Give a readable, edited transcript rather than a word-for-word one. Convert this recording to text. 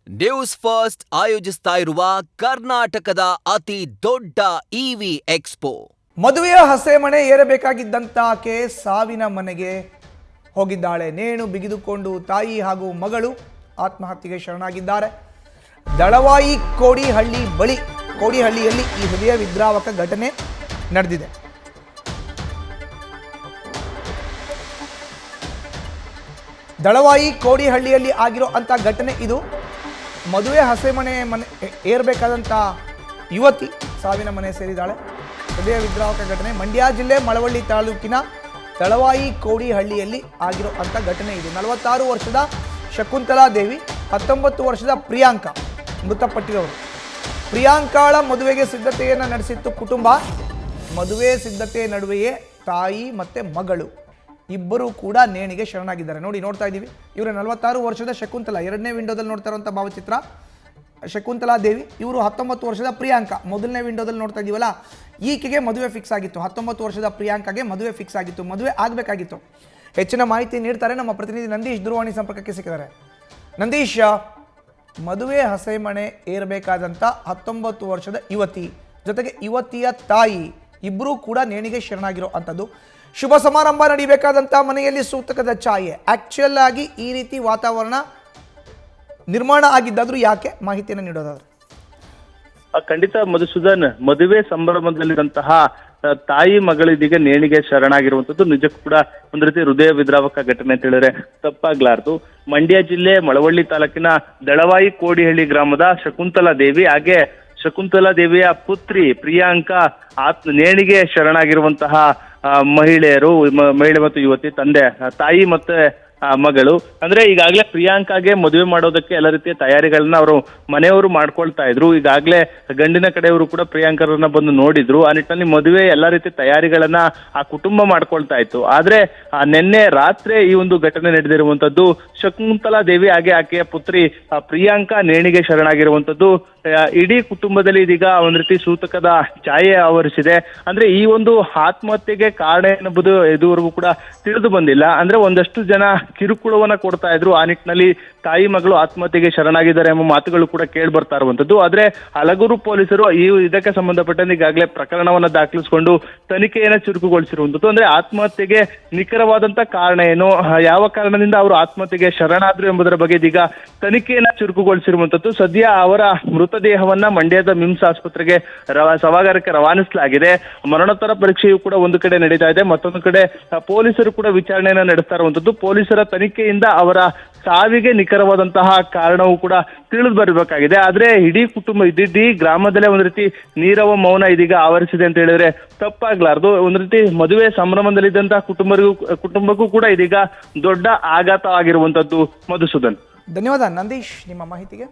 News first ಆಯೋಜಿಸ್ತಾ ಇರುವ ಕರ್ನಾಟಕದ ಅತಿ ದೊಡ್ಡ ಇವಿ ಎಕ್ಸ್ಪೋ. ಮದುವೆಯ ಹಸೆಮಣೆ ಏರಬೇಕಾಗಿದ್ದಂತ ಆಕೆ ಸಾವಿನ ಮನೆಗೆ ಹೋಗಿದ್ದಾಳೆ. ನೇಣು ಬಿಗಿದುಕೊಂಡು ತಾಯಿ ಹಾಗೂ ಮಗಳು ಆತ್ಮಹತ್ಯೆಗೆ ಶರಣಾಗಿದ್ದಾರೆ. ದಳವಾಯಿ ಕೋಡಿಹಳ್ಳಿಯಲ್ಲಿ ಈ ಹೃದಯ ವಿದ್ರಾವಕ ಘಟನೆ ನಡೆದಿದೆ. ದಳವಾಯಿ ಕೋಡಿಹಳ್ಳಿಯಲ್ಲಿ ಆಗಿರೋ ಅಂತ ಘಟನೆ ಇದು. ಮದುವೆ ಹಸೆಮಣೆ ಏರಬೇಕಾದಂಥ ಯುವತಿ ಸಾವಿನ ಮನೆ ಸೇರಿದ್ದಾಳೆ. ಹೃದಯ ವಿದ್ರಾವಕ ಘಟನೆ ಮಂಡ್ಯ ಜಿಲ್ಲೆ ಮಳವಳ್ಳಿ ತಾಲೂಕಿನ ದಳವಾಯಿ ಕೋಡಿಹಳ್ಳಿಯಲ್ಲಿ ಆಗಿರೋ ಅಂಥ ಘಟನೆ ಇದು. 46 ವರ್ಷದ ಶಕುಂತಲಾ ದೇವಿ, 19 ವರ್ಷದ ಪ್ರಿಯಾಂಕಾ ಮೃತಪಟ್ಟಿರೋರು. ಪ್ರಿಯಾಂಕಾಳ ಮದುವೆಗೆ ಸಿದ್ಧತೆಯನ್ನು ನಡೆಸಿತ್ತು ಕುಟುಂಬ. ಮದುವೆ ಸಿದ್ಧತೆ ನಡುವೆಯೇ ತಾಯಿ ಮತ್ತು ಮಗಳು ಇಬ್ಬರು ಕೂಡ ನೇಣಿಗೆ ಶರಣಾಗಿದ್ದಾರೆ. ನೋಡ್ತಾ ಇದ್ದೀವಿ. ಇವರು 46 ವರ್ಷದ ಶಕುಂತಲಾ, ಎರಡನೇ ವಿಂಡೋದಲ್ಲಿ ನೋಡ್ತಾ ಇರುವಂಥ ಭಾವಚಿತ್ರ ಶಕುಂತಲಾ ದೇವಿ. ಇವರು 19 ವರ್ಷದ ಪ್ರಿಯಾಂಕಾ, ಮೊದಲನೇ ವಿಂಡೋದಲ್ಲಿ ನೋಡ್ತಾ ಇದ್ದೀವಲ್ಲ, ಈಕೆಗೆ ಮದುವೆ ಫಿಕ್ಸ್ ಆಗಿತ್ತು. 19 ವರ್ಷದ ಪ್ರಿಯಾಂಕಾಗೆ ಮದುವೆ ಫಿಕ್ಸ್ ಆಗಿತ್ತು, ಮದುವೆ ಆಗಬೇಕಾಗಿತ್ತು. ಹೆಚ್ಚಿನ ಮಾಹಿತಿ ನೀಡ್ತಾರೆ ನಮ್ಮ ಪ್ರತಿನಿಧಿ ನಂದೀಶ್. ದೂರವಾಣಿ ಸಂಪರ್ಕಕ್ಕೆ ಸಿಕ್ಕಿದ್ದಾರೆ. ನಂದೀಶ್, ಮದುವೆ ಹಸೆಮಣೆ ಏರಬೇಕಾದಂಥ 19 ವರ್ಷದ ಯುವತಿ ಜೊತೆಗೆ ಯುವತಿಯ ತಾಯಿ ಇಬ್ಬರೂ ಕೂಡ ನೇಣಿಗೆ ಶರಣಾಗಿರೋ ಅಂಥದ್ದು. ಶುಭ ಸಮಾರಂಭ ನಡೀಬೇಕಾದಂಥ ಮನೆಯಲ್ಲಿ ಸೂತಕದ ಛಾಯೆ. ಆಕ್ಚುಯಲ್ ಆಗಿ ಈ ರೀತಿ ವಾತಾವರಣ ನಿರ್ಮಾಣ ಆಗಿದ್ದಾದ್ರೂ ಯಾಕೆ, ಮಾಹಿತಿಯನ್ನು ನೀಡೋದಾದ್ರೆ? ಖಂಡಿತ ಮಧುಸೂದನ್, ಮದುವೆ ಸಂಭ್ರಮದಲ್ಲಿರುವಂತಹ ತಾಯಿ ಮಗಳಿದೀಗ ನೇಣಿಗೆ ಶರಣಾಗಿರುವಂತದ್ದು ನಿಜಕ್ಕೂ ಕೂಡ ಒಂದ್ ರೀತಿ ಹೃದಯ ವಿದ್ರಾವಕ ಘಟನೆ ಅಂತ ಹೇಳಿದ್ರೆ ತಪ್ಪಾಗ್ಲಾರ್ದು. ಮಂಡ್ಯ ಜಿಲ್ಲೆ ಮಳವಳ್ಳಿ ತಾಲೂಕಿನ ದಳವಾಯಿ ಕೋಡಿಹಳ್ಳಿ ಗ್ರಾಮದ ಶಕುಂತಲಾ ದೇವಿ ಹಾಗೆ ಶಕುಂತಲಾ ದೇವಿಯ ಪುತ್ರಿ ಪ್ರಿಯಾಂಕಾ ನೇಣಿಗೆ ಶರಣಾಗಿರುವಂತಹ ಮಹಿಳೆ ಮತ್ತು ಯುವತಿ ತಾಯಿ ಮತ್ತೆ ಮಗಳು. ಅಂದ್ರೆ ಈಗಾಗಲೇ ಪ್ರಿಯಾಂಕಾಗೆ ಮದುವೆ ಮಾಡೋದಕ್ಕೆ ಎಲ್ಲ ರೀತಿಯ ತಯಾರಿಗಳನ್ನ ಅವರು ಮನೆಯವರು ಮಾಡ್ಕೊಳ್ತಾ ಇದ್ರು. ಈಗಾಗಲೇ ಗಂಡಿನ ಕಡೆಯವರು ಕೂಡ ಪ್ರಿಯಾಂಕರನ್ನ ಬಂದು ನೋಡಿದ್ರು. ಆ ನಿಟ್ಟಿನಲ್ಲಿ ಮದುವೆ ಎಲ್ಲ ರೀತಿಯ ತಯಾರಿಗಳನ್ನ ಆ ಕುಟುಂಬ ಮಾಡ್ಕೊಳ್ತಾ ಇತ್ತು. ಆದ್ರೆ ನಿನ್ನೆ ರಾತ್ರಿ ಈ ಒಂದು ಘಟನೆ ನಡೆದಿರುವಂತದ್ದು. ಶಕುಂತಲಾ ದೇವಿ ಹಾಗೆ ಆಕೆಯ ಪುತ್ರಿ ಪ್ರಿಯಾಂಕಾ ನೇಣಿಗೆ ಶರಣಾಗಿರುವಂತದ್ದು. ಇಡೀ ಕುಟುಂಬದಲ್ಲಿ ಇದೀಗ ಒಂದ್ ರೀತಿ ಸೂತಕದ ಛಾಯೆ ಆವರಿಸಿದೆ. ಅಂದ್ರೆ ಈ ಒಂದು ಆತ್ಮಹತ್ಯೆಗೆ ಕಾರಣ ಎನ್ನುವುದು ಇದುವರೆಗೂ ಕೂಡ ತಿಳಿದು ಬಂದಿಲ್ಲ. ಅಂದ್ರೆ ಒಂದಷ್ಟು ಜನ ಕಿರುಕುಳವನ್ನ ಕೊಡ್ತಾ ಇದ್ರು. ಆ ನಿಟ್ಟಿನಲ್ಲಿ ತಾಯಿ ಮಗಳು ಆತ್ಮಹತ್ಯೆಗೆ ಶರಣಾಗಿದ್ದಾರೆ ಎಂಬ ಮಾತುಗಳು ಕೂಡ ಕೇಳಿ ಬರ್ತಾ ಇರುವಂತದ್ದು. ಆದ್ರೆ ಹಲಗೂರು ಪೊಲೀಸರು ಇದಕ್ಕೆ ಸಂಬಂಧಪಟ್ಟಂತೆ ಈಗಾಗಲೇ ಪ್ರಕರಣವನ್ನ ದಾಖಲಿಸಿಕೊಂಡು ತನಿಖೆಯನ್ನ ಚುರುಕುಗೊಳಿಸಿರುವಂತದ್ದು. ಅಂದ್ರೆ ಆತ್ಮಹತ್ಯೆಗೆ ನಿಖರವಾದಂತ ಕಾರಣ ಏನು, ಯಾವ ಕಾರಣದಿಂದ ಅವರು ಆತ್ಮಹತ್ಯೆಗೆ ಶರಣಾದ್ರು ಎಂಬುದರ ಬಗ್ಗೆ ಇದೀಗ ತನಿಖೆಯನ್ನ ಚುರುಕುಗೊಳಿಸಿರುವಂತದ್ದು. ಸದ್ಯ ಅವರ ಮೃತದೇಹವನ್ನ ಮಂಡ್ಯದ ಮಿಮ್ಸ್ ಆಸ್ಪತ್ರೆಗೆ ಶವಾಗಾರಕ್ಕೆ ರವಾನಿಸಲಾಗಿದೆ. ಮರಣೋತ್ತರ ಪರೀಕ್ಷೆಯು ಕೂಡ ಒಂದು ಕಡೆ ನಡೀತಾ ಇದೆ, ಮತ್ತೊಂದು ಕಡೆ ಪೊಲೀಸರು ಕೂಡ ವಿಚಾರಣೆಯನ್ನ ನಡೆಸ್ತಾ ಇರುವಂತದ್ದು. ಪೊಲೀಸರ ತನಿಖೆಯಿಂದ ಅವರ ಸಾವಿಗೆ ನಿಖರವಾದಂತಹ ಕಾರಣವೂ ಕೂಡ ತಿಳಿದು ಬರಬೇಕಾಗಿದೆ. ಆದ್ರೆ ಇಡೀ ಗ್ರಾಮದಲ್ಲೇ ಒಂದ್ ರೀತಿ ನೀರವ ಮೌನ ಇದೀಗ ಆವರಿಸಿದೆ ಅಂತ ಹೇಳಿದ್ರೆ ತಪ್ಪಾಗ್ಲಾರ್ದು. ಒಂದ್ ರೀತಿ ಮದುವೆ ಸಂಭ್ರಮದಲ್ಲಿದ್ದಂತಹ ಕುಟುಂಬಕ್ಕೂ ಕೂಡ ಇದೀಗ ದೊಡ್ಡ ಆಘಾತ ಆಗಿರುವಂತದ್ದು. ಮಧುಸೂದನ್, ಧನ್ಯವಾದ ನಂದೀಶ್ ನಿಮ್ಮ ಮಾಹಿತಿಗೆ.